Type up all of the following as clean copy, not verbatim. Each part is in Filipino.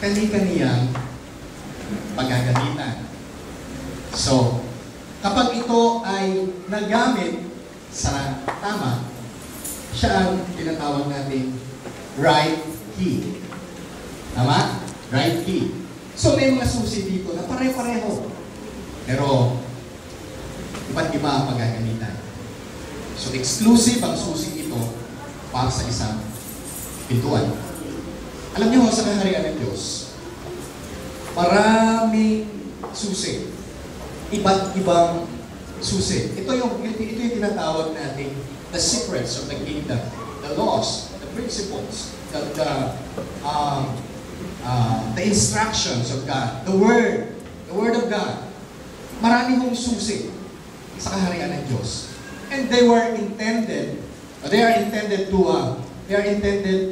kani-kaniyang paggagamitan. So, kapag ito ay nagamit sa tama, siya ang tinatawag natin right key. Tama? Right key. So, may mga susi dito na pare-pareho. Pero, iba't iba ang paggagamitan. So, exclusive ang susi ito para sa isang pintuan. Alam niyo, sa kaharian ng Diyos, maraming susi. Iba't ibang susi. Ito yung tinatawag natin the secrets of the kingdom, the laws, the principles, the instructions of God, the Word of God. Marami hong susi sa kaharian ng Diyos. And they are intended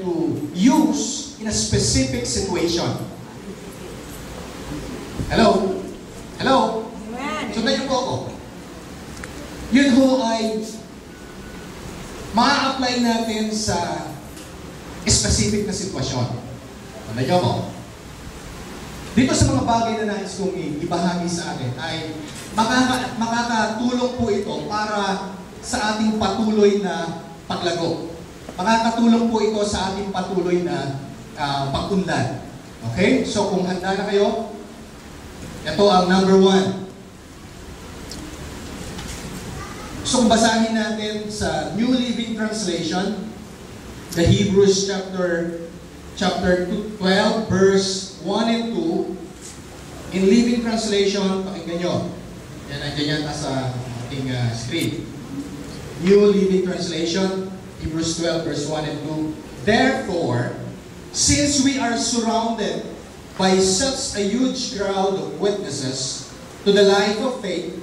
to use in a specific situation. Hello? Hello? Sundan niyo po ako. Yun ho ay ma-apply natin sa specific na sitwasyon. Sundan niyo ako. Dito sa mga bagay na nais kong ibahagi sa atin ay makakatulong po ito para sa ating patuloy na paglago. Makakatulong po ito sa ating patuloy na pag-unlad. Okay? So kung handa na kayo, ito ang number 1. So kung basahin natin sa New Living Translation, the Hebrews chapter 12, verse 1 and 2, in Living Translation, pakinggan nyo. Yan, nandiyan yata sa ating screen. New Living Translation, Hebrews 12, verse 1 and 2. Therefore, since we are surrounded by such a huge crowd of witnesses to the life of faith,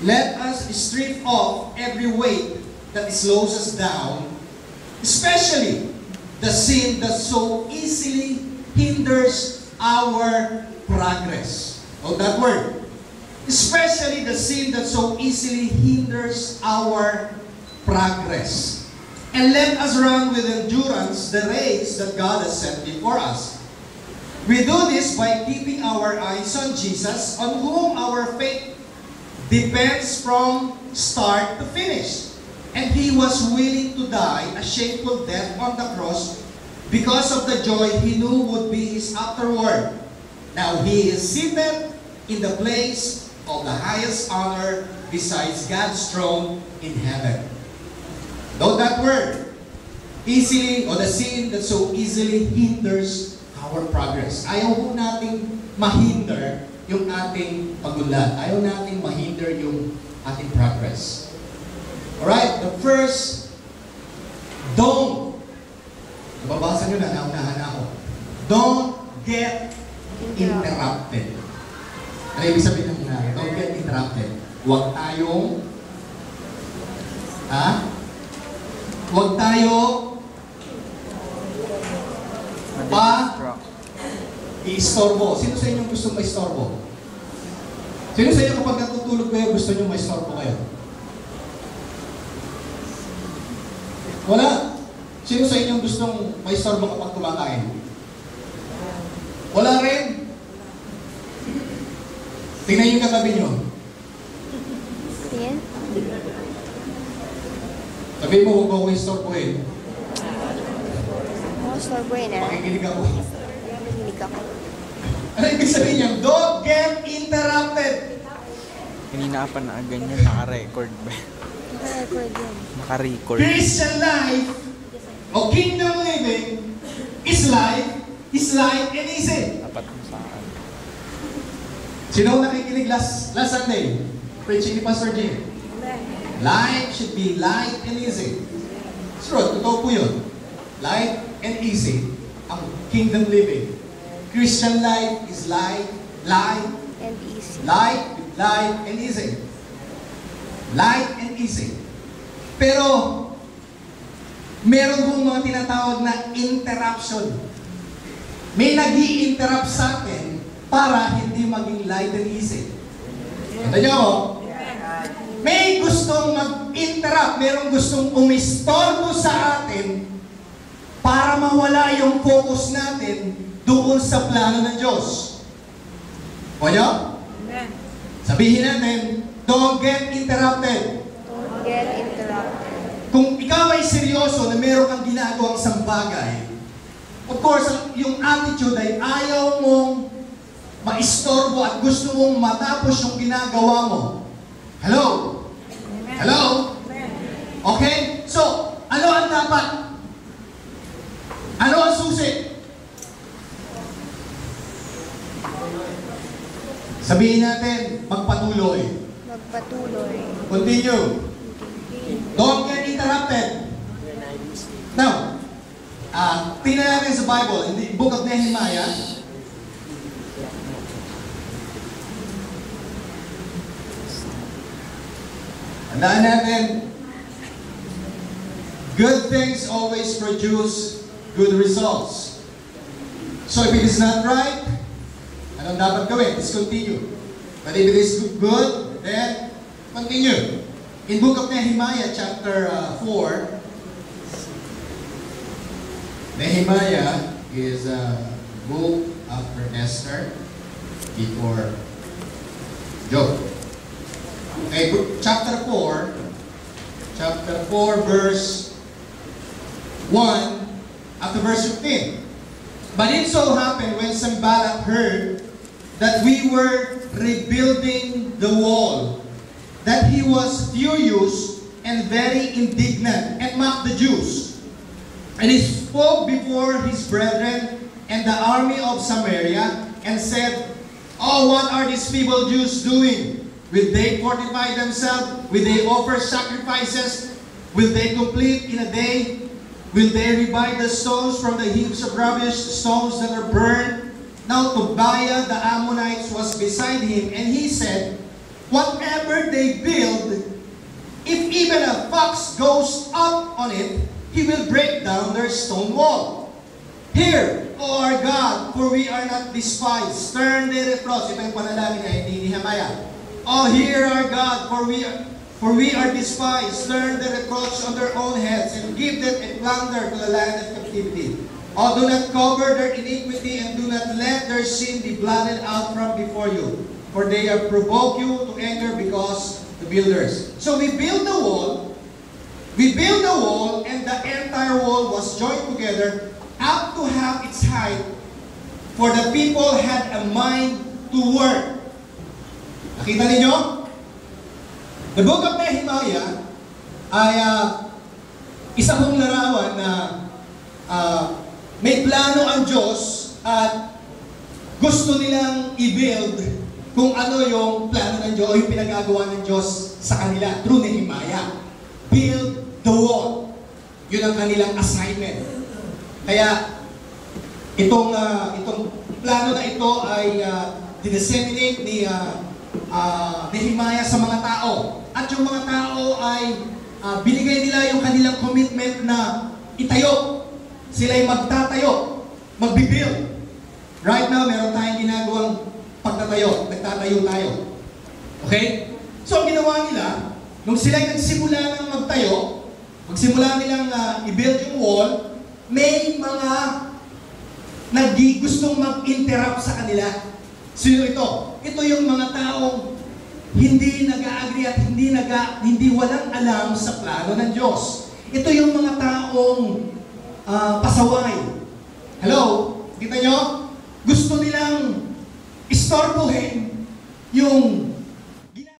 let us strip off every weight that slows us down, especially the sin that so easily hinders our progress. Oh, that word. Especially the sin that so easily hinders our progress. And let us run with endurance the race that God has set before us. We do this by keeping our eyes on Jesus, on whom our faith depends from start to finish. And He was willing to die a shameful death on the cross because of the joy He knew would be His afterward. Now He is seated in the place of the highest honor besides God's throne in heaven. Note that word, easily, or the sin that so easily hinders our progress. Ayaw po nating mahinder yung ating pagunlad. Ayaw nating mahinder yung ating progress. Alright, the first, don't, nababasa nyo na, naunahan ako. Don't get interrupted. Ano ibig sabihin ng unahan? Don't get interrupted. Huwag tayong, huwag tayo i-istorbo. Sino sa inyo gusto ma-istorbo? Sino sa inyo kapag natutulog kayo, gusto nyo ma-istorbo kayo? Wala. Sino sa inyo gustong ma-istorbo kapag kumakain? Wala rin. Tingnan yung katabi nyo. Sabihin mo, huwag ako istorbohin. Istorbohin na. Makikinig ako. Makikinig ako. Ano ibig sabihin niya? Don't get interrupted. Kanina pa na ganyan, naka-record ba? Naka-record yun. Naka-record. Christian life o kingdom living is light and easy. Dapat mo saan. Sino nakikinig last Sunday? Preaching ni Pastor Jim. Life should be light and easy. True, totoo po yun. Light and easy ang kingdom living. Christian life is light and easy. Light and easy. Light and easy. Pero, meron kong mga tinatawag na interruption. May nag-i-interrupt sa atin para hindi maging light and easy. Ito nyo ako. May gustong mag-interrupt, merong gustong umistorbo sa atin para mawala yung focus natin doon sa plano ng Diyos. O nyo? Amen. Sabihin natin, don't get interrupted. Don't get interrupted. Kung ikaw ay seryoso na meron kang ginagawang isang bagay, of course, yung attitude ay ayaw mong maistorbo at gusto mong matapos yung ginagawa mo. Hello? Amen. Hello? Amen. Okay? So, ano ang dapat? Ano ang susi? Sabihin natin, magpatuloy. Magpatuloy. Continue. Don't get interrupted. Now, tingnan natin sa Bible, in the book of Nehemiah. Tandaan natin, good things always produce good results. So if it is not right, anong dapat gawin? Discontinue. But if it is good, then continue. In book of Nehemiah, chapter 4, Nehemiah is a book after Esther, before Job. Okay, chapter 4, verse 1, after verse 15. But it so happened when Sanballat heard that we were rebuilding the wall, that he was furious and very indignant and mocked the Jews. And he spoke before his brethren and the army of Samaria and said, "Oh, what are these feeble Jews doing? Will they fortify themselves? Will they offer sacrifices? Will they complete in a day? Will they revive the stones from the heaps of rubbish, stones that are burned?" Now Tobiah the Ammonite was beside him, and he said, "Whatever they build, if even a fox goes up on it, he will break down their stone wall. Hear, O our God, for we are not despised. Stern their reproach." Ito yung panalangin ni Nehemiah. "Oh, hear our God, for we are despised. Turn the reproach on their own heads, and give them a plunder to the land of captivity. Oh, do not cover their iniquity, and do not let their sin be blotted out from before you. For they have provoked you to anger because the builders." So we build the wall, and the entire wall was joined together up to half its height, for the people had a mind to work. Nakita ninyo? The book of Nehemiah ay isang hong larawan na may plano ang Diyos at gusto nilang i-build kung ano yung plano ng Diyos o yung pinagagawa ng Diyos sa kanila through Nehemiah. Build the wall. Yun ang kanilang assignment. Kaya itong plano na ito ay dinisseminate ni Nehemiah sa mga tao. At yung mga tao ay binigay nila yung kanilang commitment na itayo. Sila'y magtatayo, magbibuild. Right now, meron tayong ginagawang pagtatayo. Nagtatayo tayo. Okay? So, ang ginawa nila, nung sila'y nagsimula ng magsimula nilang i-build yung wall, may mga gustong mag-interrupt sa kanila. Sino ito? Ito yung mga taong hindi nag-agree at hindi walang alam sa plano ng Diyos. Ito yung mga taong pasaway. Hello? Kita nyo? Gusto nilang istorbohin yung